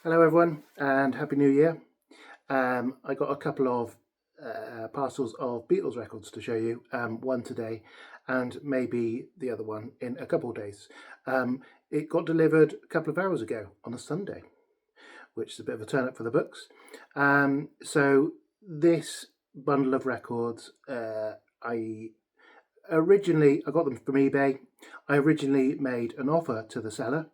Hello everyone and Happy New Year. I got a couple of parcels of Beatles records to show you, one today and maybe the other one in a couple of days. It got delivered a couple of hours ago on a Sunday, which is a bit of a turn up for the books. So this bundle of records, I got them from eBay. I originally made an offer to the seller,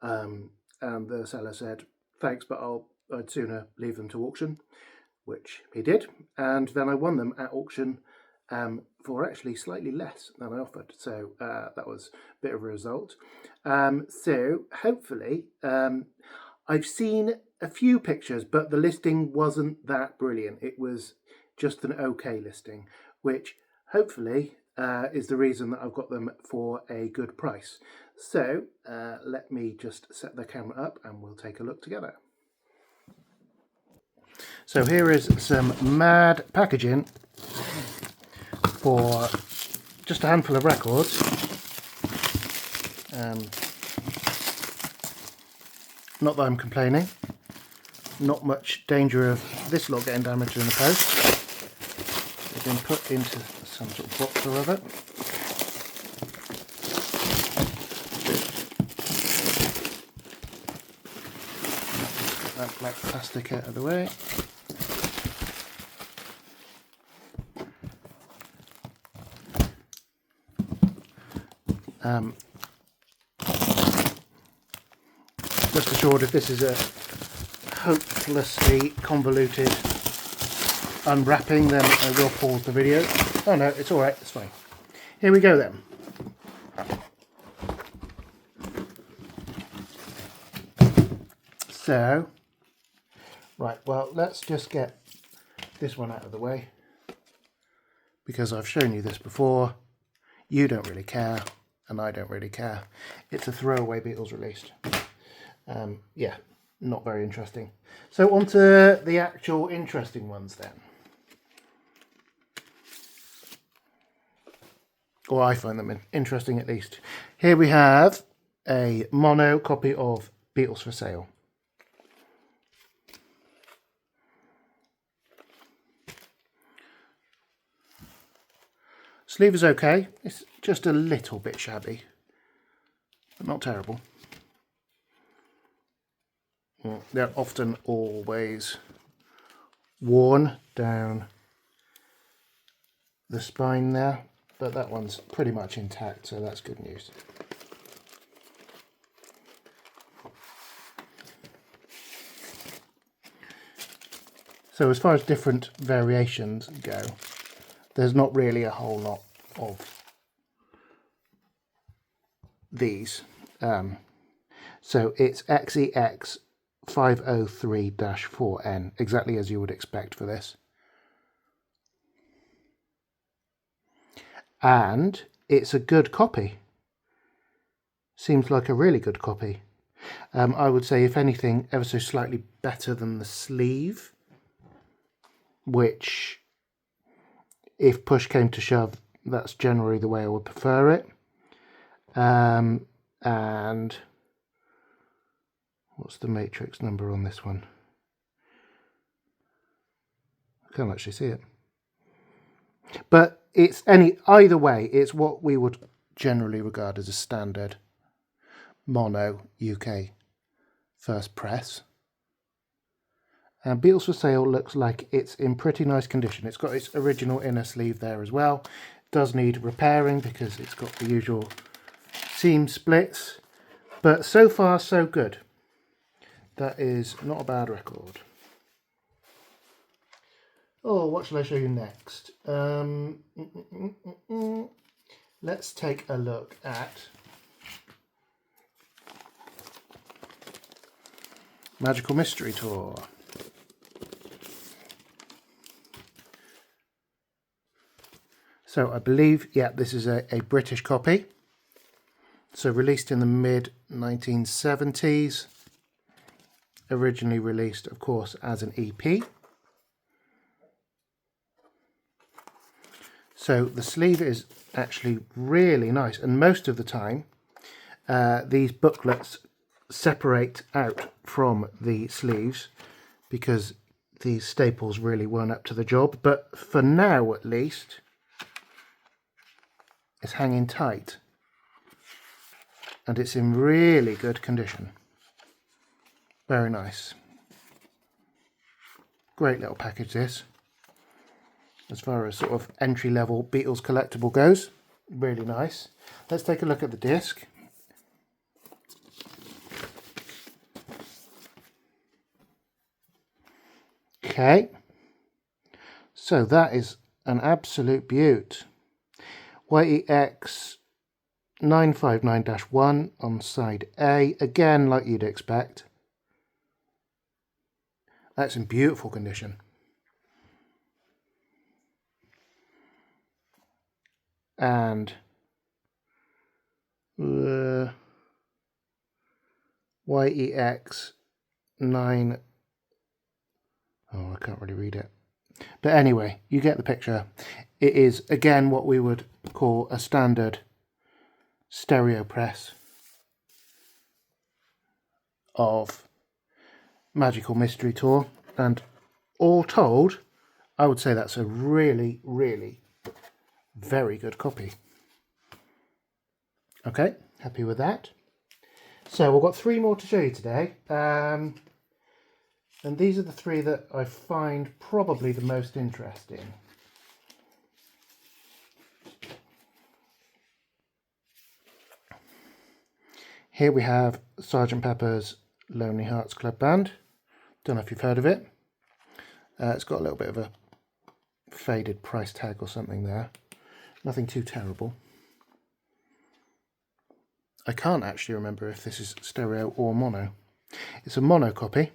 and the seller said, thanks, but I'd sooner leave them to auction, which he did. And then I won them at auction for actually slightly less than I offered. So that was a bit of a result. So hopefully, I've seen a few pictures, but the listing wasn't that brilliant. It was just an okay listing, which hopefully is the reason that I've got them for a good price. So let me just set the camera up and we'll take a look together. So here is some mad packaging for just a handful of records. Not that I'm complaining. Not much danger of this lot getting damaged in the post. They've been put into some sort of box or other. That black plastic out of the way. Just assured, if this is a hopelessly convoluted unwrapping, then I will pause the video. Oh no, it's alright, it's fine. Here we go then. So, right, well, let's just get this one out of the way, because I've shown you this before. You don't really care, and I don't really care. It's a throwaway Beatles released. Yeah, not very interesting. So on to the actual interesting ones then. Or I find them interesting at least. Here we have a mono copy of Beatles for Sale. Sleeve is okay. It's just a little bit shabby, but not terrible. They're often always worn down the spine there, but that one's pretty much intact, so that's good news. So as far as different variations go, there's not really a whole lot of these. So it's XEX 503-4N, exactly as you would expect for this. And it's a good copy. Seems like a really good copy. I would say, if anything, ever so slightly better than the sleeve, which, if push came to shove, that's generally the way I would prefer it. And what's the matrix number on this one? I can't actually see it. But it's either way, it's what we would generally regard as a standard mono UK first press. And Beatles for Sale looks like it's in pretty nice condition. It's got its original inner sleeve there as well. It does need repairing because it's got the usual seam splits, but so far so good. That is not a bad record. Oh, what shall I show you next? Let's take a look at Magical Mystery Tour. So I believe, yeah, this is a British copy. So released in the mid-1970s. Originally released, of course, as an EP. So the sleeve is actually really nice, and most of the time these booklets separate out from the sleeves because these staples really weren't up to the job, but for now at least it's hanging tight and it's in really good condition. Very nice. Great little package this, as far as sort of entry-level Beatles collectible goes. Really nice. Let's take a look at the disc. Okay, so that is an absolute beaut. YEX 959-1 on side A, again like you'd expect. That's in beautiful condition. And YEX 9, oh, I can't really read it. But anyway, you get the picture. It is, again, what we would call a standard stereo press of Magical Mystery Tour. And all told, I would say that's a really, really very good copy. Okay, happy with that. So we've got 3 more to show you today. And these are the 3 that I find probably the most interesting. Here we have Sgt. Pepper's Lonely Hearts Club Band. Don't know if you've heard of it. It's got a little bit of a faded price tag or something there. Nothing too terrible. I can't actually remember if this is stereo or mono. It's a mono copy.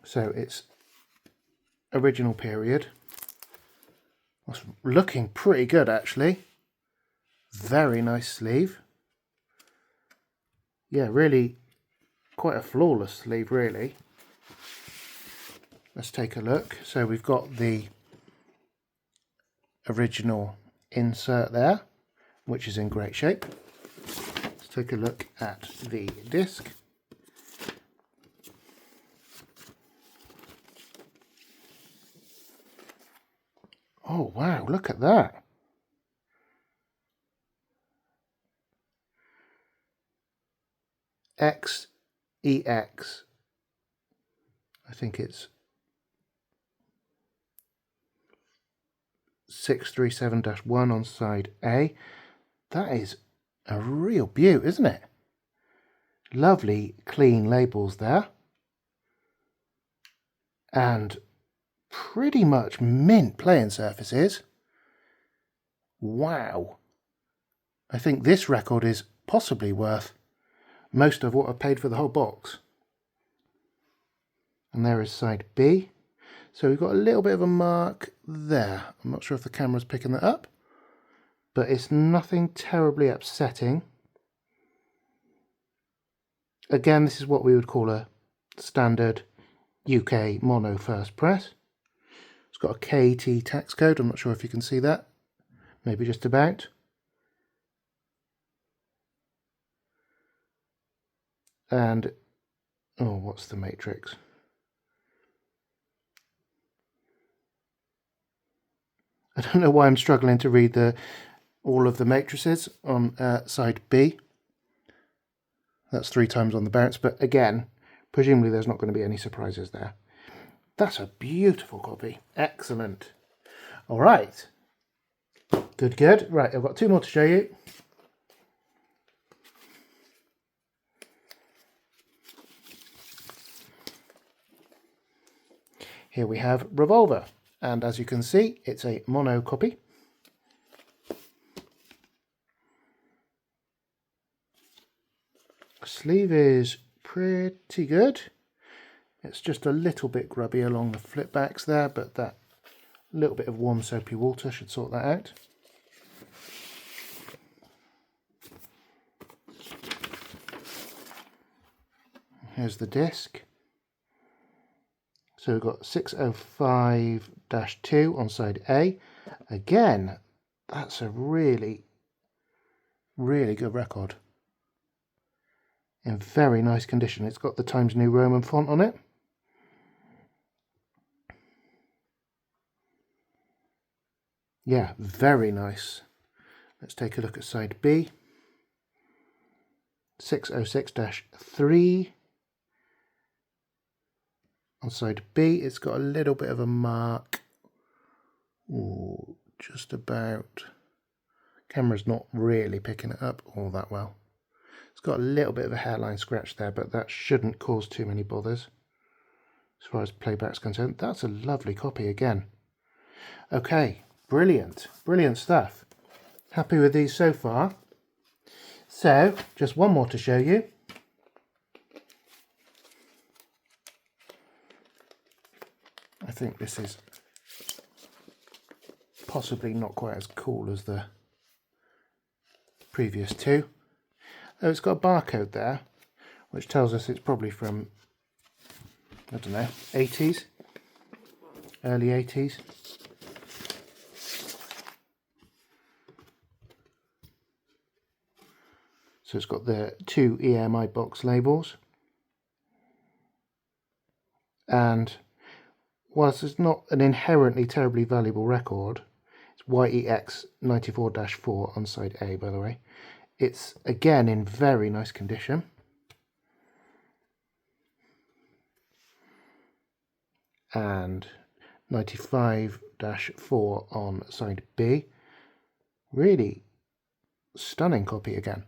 So it's original period. It's looking pretty good actually. Very nice sleeve. Yeah, really quite a flawless sleeve really. Let's take a look. So we've got the original insert there, which is in great shape. Let's take a look at the disc. Oh wow, look at that. XEX. I think it's 637-1 on side A. That is a real beaut, isn't it? Lovely clean labels there. And pretty much mint playing surfaces. Wow. I think this record is possibly worth most of what I paid for the whole box. And there is side B. So we've got a little bit of a mark there. I'm not sure if the camera's picking that up, but it's nothing terribly upsetting. Again, this is what we would call a standard UK mono first press. It's got a KT tax code. I'm not sure if you can see that. Maybe just about. And, oh, what's the matrix? I don't know why I'm struggling to read all of the matrices on side B. That's 3 times on the bounce, but again, presumably there's not going to be any surprises there. That's a beautiful copy. Excellent. All right. Good, good. Right, I've got 2 more to show you. Here we have Revolver, and as you can see, it's a mono copy. Sleeve is pretty good. It's just a little bit grubby along the flip backs there, but that little bit of warm soapy water should sort that out. Here's the disc. So we've got 605-2 on side A. Again, that's a really, really good record. in very nice condition. It's got the Times New Roman font on it. Yeah, very nice. Let's take a look at side B. 606-3. On side B, it's got a little bit of a mark. Ooh, just about. Camera's not really picking it up all that well. It's got a little bit of a hairline scratch there, but that shouldn't cause too many bothers as far as playback's concerned. That's a lovely copy again. Okay, brilliant, brilliant stuff. Happy with these so far. So, just one more to show you. I think this is possibly not quite as cool as the previous two. Oh, it's got a barcode there, which tells us it's probably from, I don't know, 80s, early 80s. So it's got the two EMI box labels. And whilst it's not an inherently terribly valuable record, it's YEX 94-4 on side A, by the way. It's again in very nice condition. And 95-4 on side B. Really stunning copy again.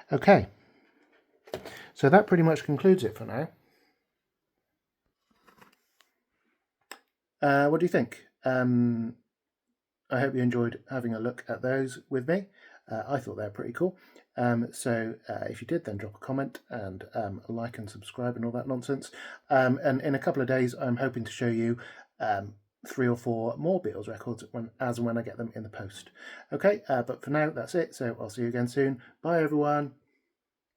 Okay, so that pretty much concludes it for now. What do you think? I hope you enjoyed having a look at those with me. I thought they were pretty cool. So if you did, then drop a comment and like and subscribe and all that nonsense. And in a couple of days, I'm hoping to show you 3 or 4 more Beatles records as and when I get them in the post. Okay, but for now, that's it. So I'll see you again soon. Bye, everyone.